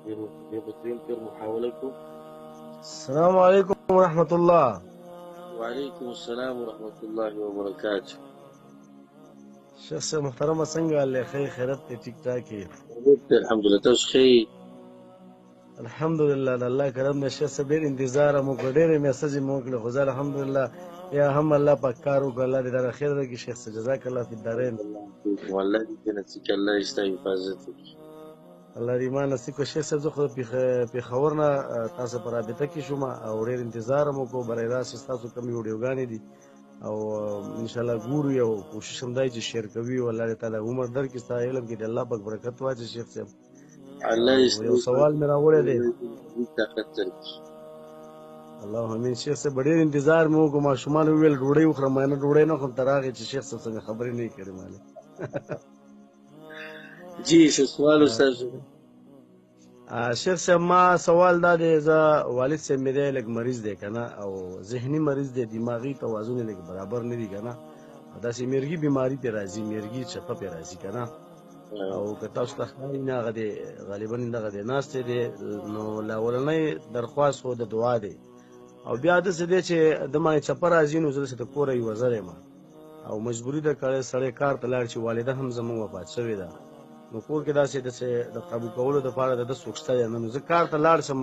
بمتين محاولكم. السلام عليكم ورحمة الله. وعليكم السلام ورحمة الله وبركاته. شخص محترم څنګه الله خیر خیرت ته ټیک ټاک یې؟ الحمد لله. تاسو خیر؟ الحمدلله الله کرم نه شخص ډېر انتظار مو کړ، ډېر میسج مو کړ، خو زه الحمدلله یا هم الله پاک کار وکړ، الله دې در خیر درکړي شخص، جزاک الله فی الدارین. والله دې جنت الله یې ستاسو حفاظت وکړي. الله دې ایمان نصیب کړي. شخص زه خو پېښور نه تاسو په رابطه کې شوم او ډېر انتظار مو کو، برای راست تاسو کوم ویډیوګانې دي او ان شاء الله ګورو یو کوشش هم دی چې شیر کوي، او الله تعالی عمر درکړي، ستا علم کې دې الله پاک برکت واچي. شیخ صاحب الله یو سوال مې راوړی دی. الله امین. شیخ صاحب ډېر انتظار مې وکړو، ماشومان وویل ډوډۍ وخورم، ما نه ډوډۍ نه خورم، تر هغې چې شیخ صاحب څنګه خبرې نه یې کړې مالې. جی څه سوال استاد؟ شیخ صاحب ما سوال دا دی، زه والد صاحب مې دی لږ مریض دی که نه، او ذهني مریض دی، دماغي توازن یې لږ برابر نه دي که نه، داسې مرګي بیماري پرې راځي، مرګي چپه پرې راځي که نه، او که تاسو ته ښکاري نه هغه دی غالبا دغه دی ناستی دی، نو لاولنی درخواست خو د دعا دی، او بیا داسې دی چې د باندې چپه راځي، نو زه داسې د کوره یوه زر یم او مجبوري ده کړی سړی کار ته لاړ شي، والده هم زموږ وفات شوې ده، نو کور کې داسې د قابو کولو دپاره د ده څوک شته دی نه، نو زه کار ته لاړ شم،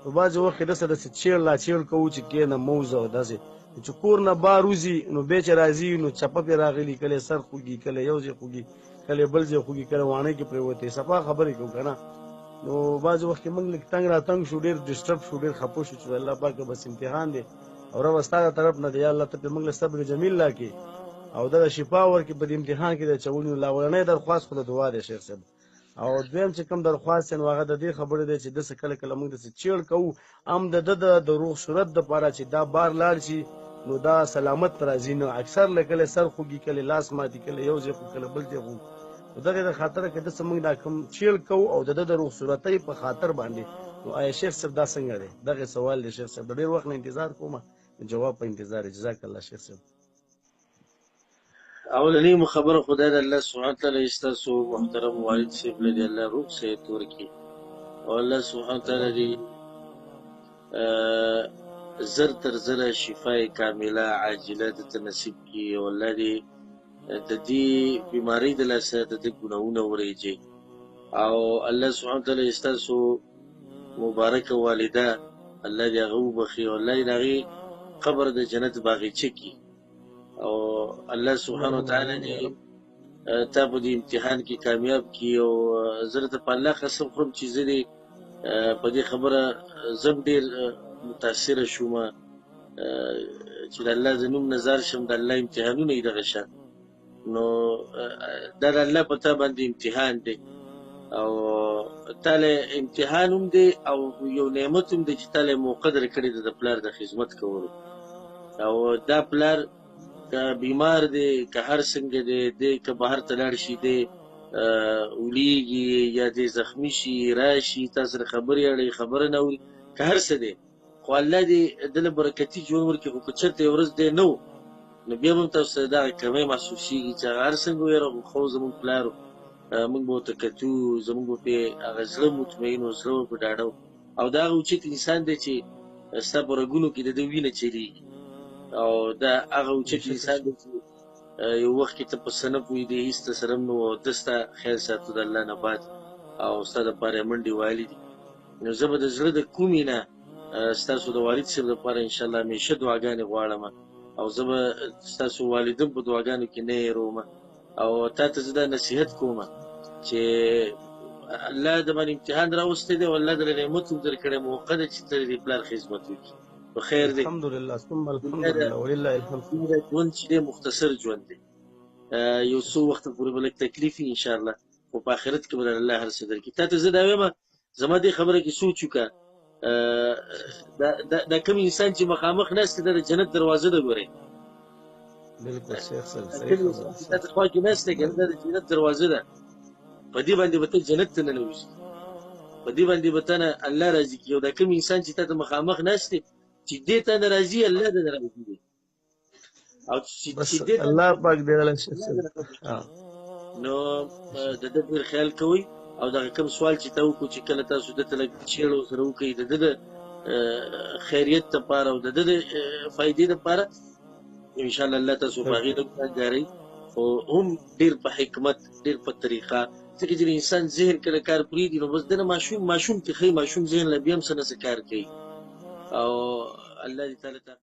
نو بعضې وخت کې داسې چیړ لا چیړ کوو چې کښېنه موز او داسې چې کور نه بار وځي، نو بیا چې راځي نو چپه پرې راغلي، کله سر خوږي، کله یو ځای خوږي، کله بل ځای خوږي، کله واڼۍ کې پرېوتې، صفا خبرې کوو که نه، نو بعضې وخت کې موږ لږ تنګ راتنګ شو، ډېر ډسټرب شو، ډېر خفه شو چې الله پاک بس امتحان دی او ربه ستا د طرف نه دی، یا الله ته پرې موږ له صبر جمیل راکړي او دغه شفا ورکړي په دې امتحان کې د چولو. لاولنی درخواست خو د دعا دی شیخ صاحب، او دویم چې کوم درخواست دی نو هغه د دې خبرې دی چې داسې کله کله موږ داسې چیړ کوو هم د ده د روغ صورت دپاره چې دا بار لاړ شي نو دا سلامت راځي، نو اکثر له کله سر خوږي، کله لاس ماتي، کله یو ځای خو کله بل ځای خو، نو دغې د خاطره که داسې موږ دا کوم چیړ کوو او د ده د روغ صورتۍ په خاطر باندې، نو آیا شیخ صاحب دا څنګه دی؟ دغې سوال دی شیخ صاحب، د ډېر وخت نه انتظار کوم، جواب په انتظار دی. جزاک الله شیخ صاحب. اولنی مو خبره خدای د الله سبحانه وتعالی ستاسو محترم والد صاحب له دې الله روغ صحت ورکړي، او الله سبحانه وتعالی دې زر تر زره شفای کامله عاجله درته نصیب کړي، او الله دې د دې بیمارۍ د لاسه د ده ګناهونه ورېږي، او الله سبحانه وتعالی ستاسو مبارکه والده الله دې هغه وبخي، او الله دې د هغې قبر د جنت باغچه کړي، او الله سبحانه وتعالی دې تا په دې امتحان کې کامیاب کړي، او زه درته په الله قسم خورم چې زه دې په دې خبره زه هم ډېر متاثره شوم چې د الله د نوم نه ځار شم، د الله امتحانونه یې دغه شان، نو دا د الله په تا باندې امتحان دی، او تا له امتحان هم دی او یو نعمت هم دی چې تا له موقع درکړې ده د پلار د خدمت کولو، او دا پلار که بیمار دی که هر څنګه دی که بهر ته لاړ شي دی ولیږي یا دی زخمي شي راشي تا سره خبرې اړوي خبره نه اوري که هر څه دی، خو الله دې ده له برکتي ژوند ورکړي، خو که چېرته یو ورځ دی نه و نو بیا به هم تاسو سره دغه کمی محسوسېږي چې هغه هر څنګه ویره خو زموږ پلار و، موږ به ورته کتو، زموږ به پرې هغه زړه مطمئن و، زړه به په ډاډه و، او د هغه اوچت انسان دی چې ستا په رګونو کې د ده وینه چلېږي، او دا هغه اوچت انسان دی چې یو وخت کې ته په څه نه پوهېدې، هېڅ ته سره هم نه وو، ده ستا خیال ساتو د الله نه بعد، او ستا دپاره یې منډې وهلې دي، نو زه به د زړه د کومې نه ستاسو د والد صاحب دپاره انشاءالله همیشه دعاګانې غواړم، او زه به ستاسو والدم په دعاګانو کې نه هېروم، او تا ته زه دا نصیحت کوم چې الله د باندې امتحان راوستی دی، او الله در نعمت هم درکړی موقع ده چې ته د پلار خدمت وکړي، په خیر دی. الحمدلله ثم الحمدلله ولله الحمد. ژوند چې دی مختصر ژوند دی، یو څو وخته پورې به لږ تکلیف وي انشاءالله، خو په آخرت کې به در الله هر څه درکړي. تا ته زه دا وایم زما دې خبره کې سوچ وکړه، دا کوم انسان چې مخامخ ناست دی د جنت دروازه ده ګورې، بالکل شیخ صاحب صحیح خبره، تا ته خوا کې ناست دی که دا د جنت دروازه ده، په دې باندې به ته جنت ته ننوځې، په دې باندې به ته نه الله راضي کړي، او دا کوم انسان چې تا ته مخامخ ناست دی چې دې ته نه راځي الله دې نه راضي دی، او چې الله پاک دې له شیخ صاحب نو د ده ډېر خیال کوئ، او دغه کوم سوال چې تا وکړو چې کله تاسو دته لږ چیړ ورسره وکړئ د ده د خیریت دپاره او د ده د فایدې دپاره انشاءالله الله تاسو په هغې لږ ګارئ خو هم ډېر په حکمت ډېر په طریقه ځکه چې د انسان ذهن کله کار پرېږدي نو بس دنه ماشوم کې ښایي ماشوم ذهن له بیا هم څه نه څه کار کوي او الله دې تعالی ته